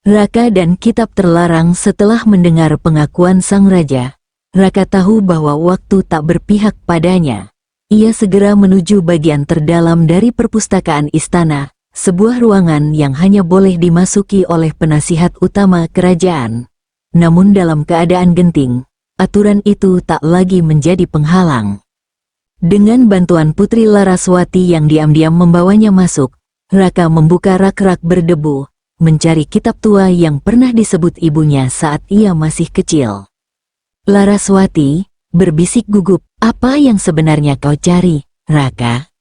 Raka dan kitab terlarang. Setelah mendengar pengakuan sang raja, Raka tahu bahwa waktu tak berpihak padanya. Ia segera menuju bagian terdalam dari perpustakaan istana, sebuah ruangan yang hanya boleh dimasuki oleh penasihat utama kerajaan. Namun dalam keadaan genting, aturan itu tak lagi menjadi penghalang. Dengan bantuan Putri Laraswati yang diam-diam membawanya masuk, Raka membuka rak-rak berdebu, mencari kitab tua yang pernah disebut ibunya saat ia masih kecil. Laraswati, berbisik gugup, apa yang sebenarnya kau cari, Raka?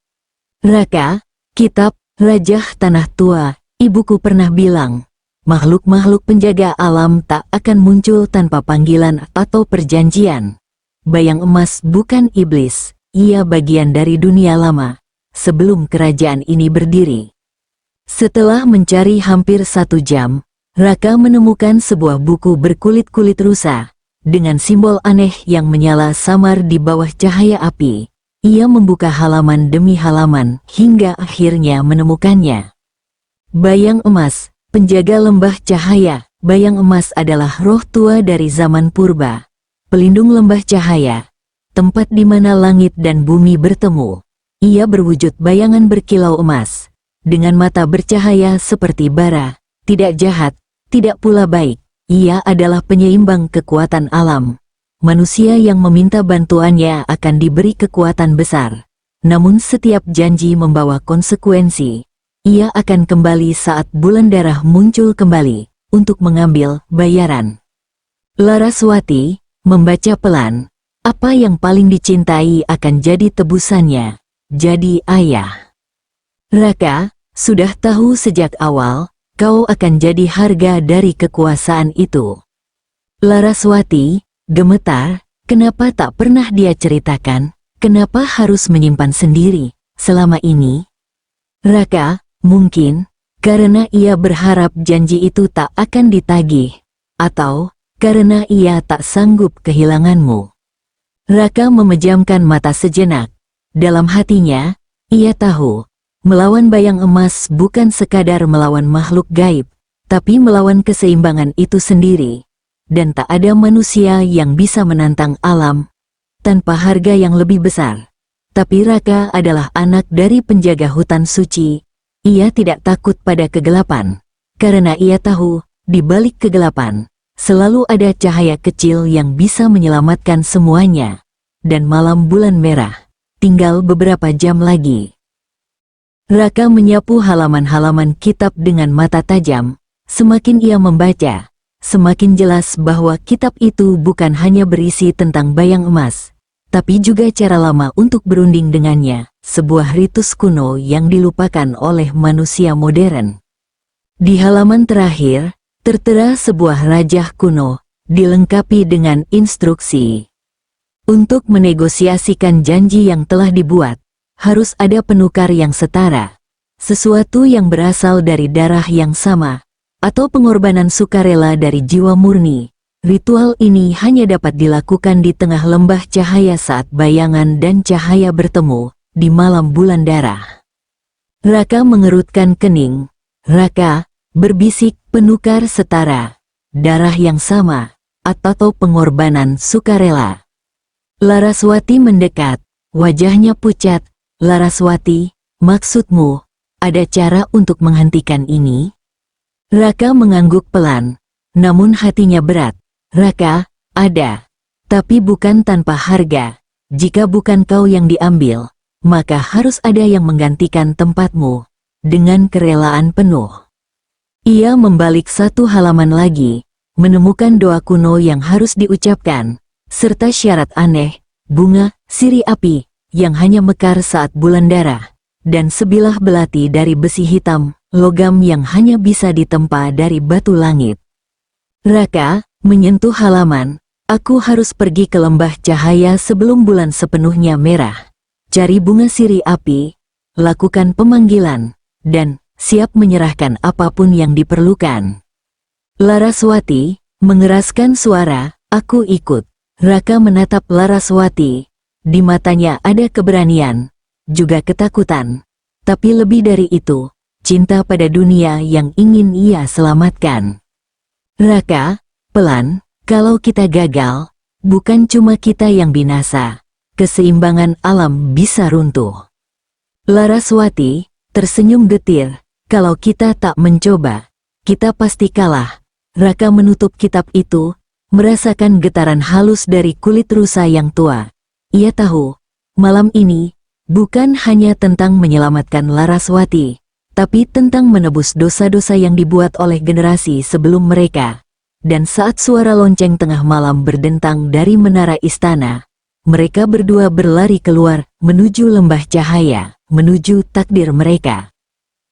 Raka, kitab Rajah Tanah Tua, ibuku pernah bilang, makhluk-makhluk penjaga alam tak akan muncul tanpa panggilan atau perjanjian. Bayang emas bukan iblis, ia bagian dari dunia lama, sebelum kerajaan ini berdiri. Setelah mencari hampir 1 jam, Raka menemukan sebuah buku berkulit-kulit rusa, dengan simbol aneh yang menyala samar di bawah cahaya api. Ia membuka halaman demi halaman, hingga akhirnya menemukannya. Bayang emas, penjaga lembah cahaya. Bayang emas adalah roh tua dari zaman purba, pelindung lembah cahaya, tempat di mana langit dan bumi bertemu. Ia berwujud bayangan berkilau emas, dengan mata bercahaya seperti bara, tidak jahat, tidak pula baik. Ia adalah penyeimbang kekuatan alam. Manusia yang meminta bantuannya akan diberi kekuatan besar. Namun setiap janji membawa konsekuensi. Ia akan kembali saat bulan darah muncul kembali, untuk mengambil bayaran. Laraswati membaca pelan. Apa yang paling dicintai akan jadi tebusannya. Jadi ayah. Raka, sudah tahu sejak awal, kau akan jadi harga dari kekuasaan itu. Laraswati gemetar, kenapa tak pernah dia ceritakan, kenapa harus menyimpan sendiri, selama ini? Raka, mungkin, karena ia berharap janji itu tak akan ditagih, atau, karena ia tak sanggup kehilanganmu. Raka memejamkan mata sejenak, dalam hatinya, ia tahu, melawan bayang emas bukan sekadar melawan makhluk gaib, tapi melawan keseimbangan itu sendiri. Dan tak ada manusia yang bisa menantang alam, tanpa harga yang lebih besar. Tapi Raka adalah anak dari penjaga hutan suci. Ia tidak takut pada kegelapan, karena ia tahu, di balik kegelapan, selalu ada cahaya kecil yang bisa menyelamatkan semuanya. Dan malam bulan merah, tinggal beberapa jam lagi. Raka menyapu halaman-halaman kitab dengan mata tajam. Semakin ia membaca, semakin jelas bahwa kitab itu bukan hanya berisi tentang bayang emas, tapi juga cara lama untuk berunding dengannya, sebuah ritus kuno yang dilupakan oleh manusia modern. Di halaman terakhir, tertera sebuah rajah kuno, dilengkapi dengan instruksi. Untuk menegosiasikan janji yang telah dibuat, harus ada penukar yang setara, sesuatu yang berasal dari darah yang sama, atau pengorbanan sukarela dari jiwa murni. Ritual ini hanya dapat dilakukan di tengah lembah cahaya saat bayangan dan cahaya bertemu, di malam bulan darah. Raka mengerutkan kening. Raka, berbisik, penukar setara, darah yang sama, atau pengorbanan sukarela. Laraswati mendekat, wajahnya pucat. Laraswati, maksudmu, ada cara untuk menghentikan ini? Raka mengangguk pelan, namun hatinya berat. Raka, ada. Tapi bukan tanpa harga. Jika bukan kau yang diambil, maka harus ada yang menggantikan tempatmu, dengan kerelaan penuh. Ia membalik 1 halaman lagi, menemukan doa kuno yang harus diucapkan, serta syarat aneh, bunga, sirih api, yang hanya mekar saat bulan darah, dan sebilah belati dari besi hitam, logam yang hanya bisa ditempa dari batu langit. Raka, menyentuh halaman, aku harus pergi ke lembah cahaya sebelum bulan sepenuhnya merah. Cari bunga sirih api, lakukan pemanggilan, dan siap menyerahkan apapun yang diperlukan. Laraswati mengeraskan suara, aku ikut. Raka menatap Laraswati, di matanya ada keberanian, juga ketakutan, tapi lebih dari itu, cinta pada dunia yang ingin ia selamatkan. Raka, pelan, kalau kita gagal, bukan cuma kita yang binasa, keseimbangan alam bisa runtuh. Laraswati tersenyum getir, kalau kita tak mencoba, kita pasti kalah. Raka menutup kitab itu, merasakan getaran halus dari kulit rusa yang tua. Ia tahu, malam ini, bukan hanya tentang menyelamatkan Laraswati, tapi tentang menebus dosa-dosa yang dibuat oleh generasi sebelum mereka. Dan saat suara lonceng tengah malam berdentang dari menara istana, mereka berdua berlari keluar, menuju lembah cahaya, menuju takdir mereka.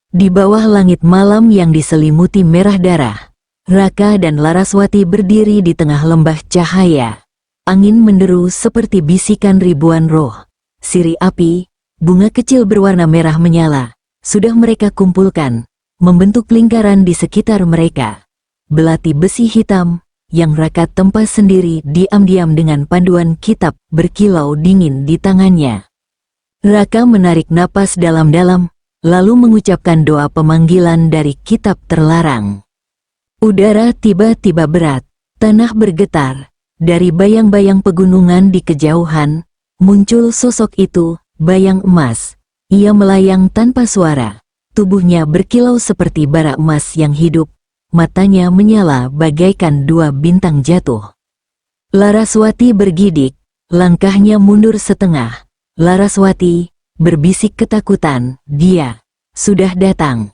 Di bawah langit malam yang diselimuti merah darah, Raka dan Laraswati berdiri di tengah lembah cahaya. Angin menderu seperti bisikan ribuan roh. Sirih api, bunga kecil berwarna merah menyala, sudah mereka kumpulkan, membentuk lingkaran di sekitar mereka. Belati besi hitam, yang Raka tempas sendiri diam-diam dengan panduan kitab berkilau dingin di tangannya. Raka menarik napas dalam-dalam, lalu mengucapkan doa pemanggilan dari kitab terlarang. Udara tiba-tiba berat, tanah bergetar, dari bayang-bayang pegunungan di kejauhan, muncul sosok itu, bayang emas. Ia melayang tanpa suara, tubuhnya berkilau seperti bara emas yang hidup, matanya menyala bagaikan dua bintang jatuh. Laraswati bergidik, langkahnya mundur setengah. Laraswati berbisik ketakutan, dia sudah datang.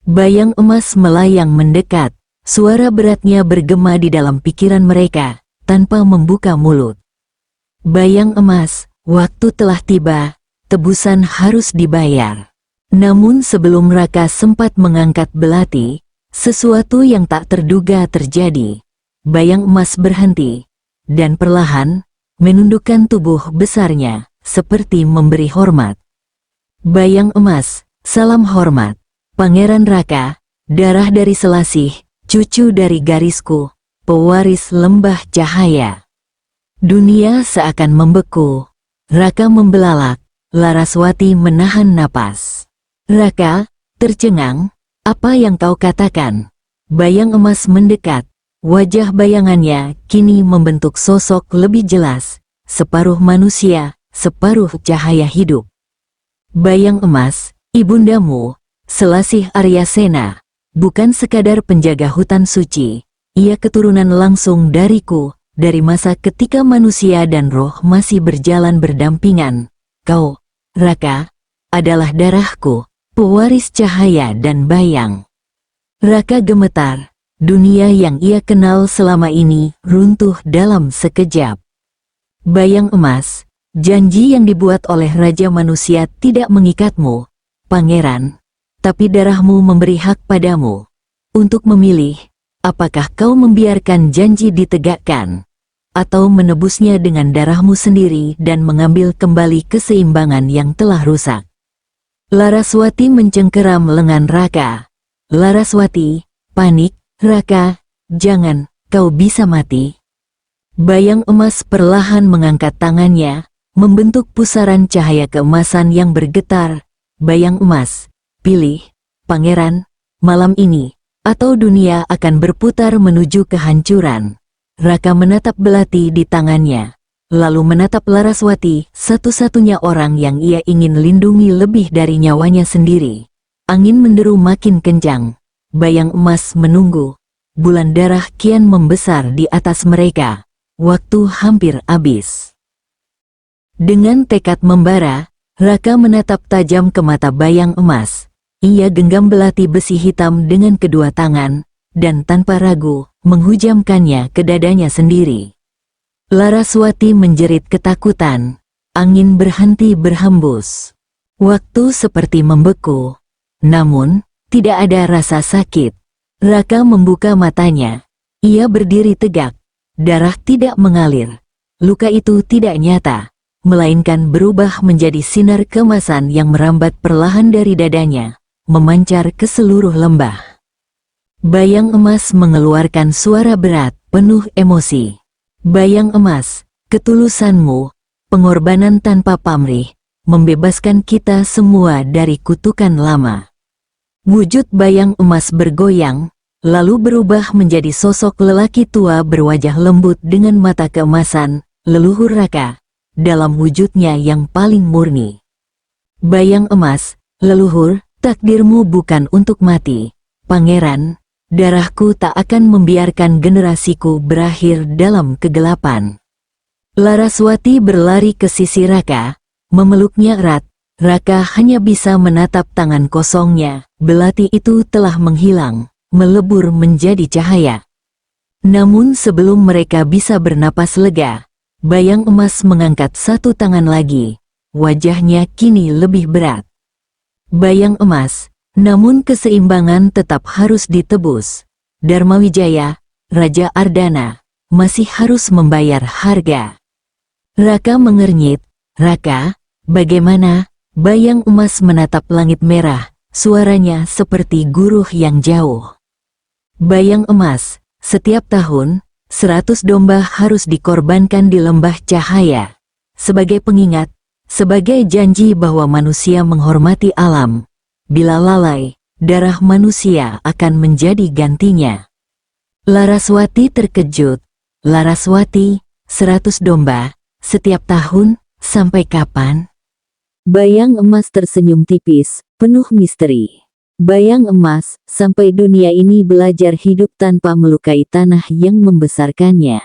Bayang emas melayang mendekat. Suara beratnya bergema di dalam pikiran mereka, tanpa membuka mulut. Bayang emas, waktu telah tiba, tebusan harus dibayar. Namun sebelum Raka sempat mengangkat belati, sesuatu yang tak terduga terjadi. Bayang emas berhenti, dan perlahan, menundukkan tubuh besarnya, seperti memberi hormat. Bayang emas, salam hormat, Pangeran Raka, darah dari Selasih, cucu dari garisku, pewaris lembah cahaya. Dunia seakan membeku. Raka membelalak, Laraswati menahan napas. Raka, tercengang, apa yang kau katakan? Bayang emas mendekat, wajah bayangannya kini membentuk sosok lebih jelas, separuh manusia, separuh cahaya hidup. Bayang emas, ibundamu, Selasih Aryasena, bukan sekadar penjaga hutan suci, ia keturunan langsung dariku, dari masa ketika manusia dan roh masih berjalan berdampingan. Kau, Raka, adalah darahku, pewaris cahaya dan bayang. Raka gemetar, dunia yang ia kenal selama ini runtuh dalam sekejap. Bayang emas, janji yang dibuat oleh Raja Manusia tidak mengikatmu, Pangeran. Tapi darahmu memberi hak padamu untuk memilih, apakah kau membiarkan janji ditegakkan, atau menebusnya dengan darahmu sendiri dan mengambil kembali keseimbangan yang telah rusak. Laraswati mencengkeram lengan Raka. Laraswati, panik, Raka, jangan, kau bisa mati. Bayang emas perlahan mengangkat tangannya, membentuk pusaran cahaya keemasan yang bergetar. Bayang emas, pilih, Pangeran, malam ini, atau dunia akan berputar menuju kehancuran. Raka menatap belati di tangannya, lalu menatap Laraswati, satu-satunya orang yang ia ingin lindungi lebih dari nyawanya sendiri. Angin menderu makin kencang, bayang emas menunggu. Bulan darah kian membesar di atas mereka. Waktu hampir habis. Dengan tekad membara, Raka menatap tajam ke mata bayang emas. Ia genggam belati besi hitam dengan kedua tangan, dan tanpa ragu, menghujamkannya ke dadanya sendiri. Laraswati menjerit ketakutan. Angin berhenti berhembus. Waktu seperti membeku. Namun, tidak ada rasa sakit. Raka membuka matanya. Ia berdiri tegak. Darah tidak mengalir. Luka itu tidak nyata, melainkan berubah menjadi sinar keemasan yang merambat perlahan dari dadanya, memancar ke seluruh lembah. Bayang emas mengeluarkan suara berat, penuh emosi. Bayang emas, ketulusanmu, pengorbanan tanpa pamrih, membebaskan kita semua dari kutukan lama. Wujud bayang emas bergoyang, lalu berubah menjadi sosok lelaki tua berwajah lembut dengan mata keemasan, leluhur Raka, dalam wujudnya yang paling murni. Bayang Emas, leluhur, takdirmu bukan untuk mati. Pangeran, darahku tak akan membiarkan generasiku berakhir dalam kegelapan. Laraswati berlari ke sisi Raka, memeluknya erat. Raka hanya bisa menatap tangan kosongnya, belati itu telah menghilang, melebur menjadi cahaya. Namun sebelum mereka bisa bernapas lega, Bayang Emas mengangkat satu tangan lagi, wajahnya kini lebih berat. Bayang Emas, namun keseimbangan tetap harus ditebus. Dharmawijaya, Raja Ardana, masih harus membayar harga. Raka mengernyit. Raka, bagaimana? Bayang Emas menatap langit merah, suaranya seperti guruh yang jauh. Bayang Emas, setiap tahun, 100 domba harus dikorbankan di lembah cahaya. Sebagai pengingat, sebagai janji bahwa manusia menghormati alam. Bila lalai, darah manusia akan menjadi gantinya. Laraswati terkejut. Laraswati, 100 domba, setiap tahun, sampai kapan? Bayang Emas tersenyum tipis, penuh misteri. Bayang Emas, sampai dunia ini belajar hidup tanpa melukai tanah yang membesarkannya.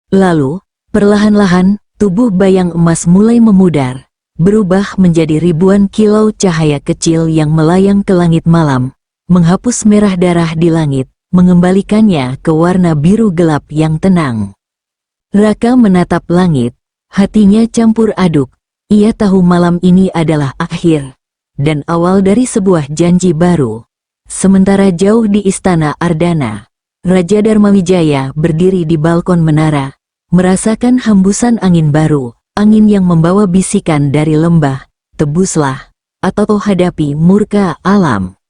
Lalu, perlahan-lahan, tubuh Bayang Emas mulai memudar, berubah menjadi ribuan kilau cahaya kecil yang melayang ke langit malam, menghapus merah darah di langit, mengembalikannya ke warna biru gelap yang tenang. Raka menatap langit, hatinya campur aduk. Ia tahu malam ini adalah akhir dan awal dari sebuah janji baru. Sementara jauh di istana Ardana, Raja Dharmawijaya berdiri di balkon menara, merasakan hembusan angin baru, angin yang membawa bisikan dari lembah, tebuslah, atau hadapi murka alam.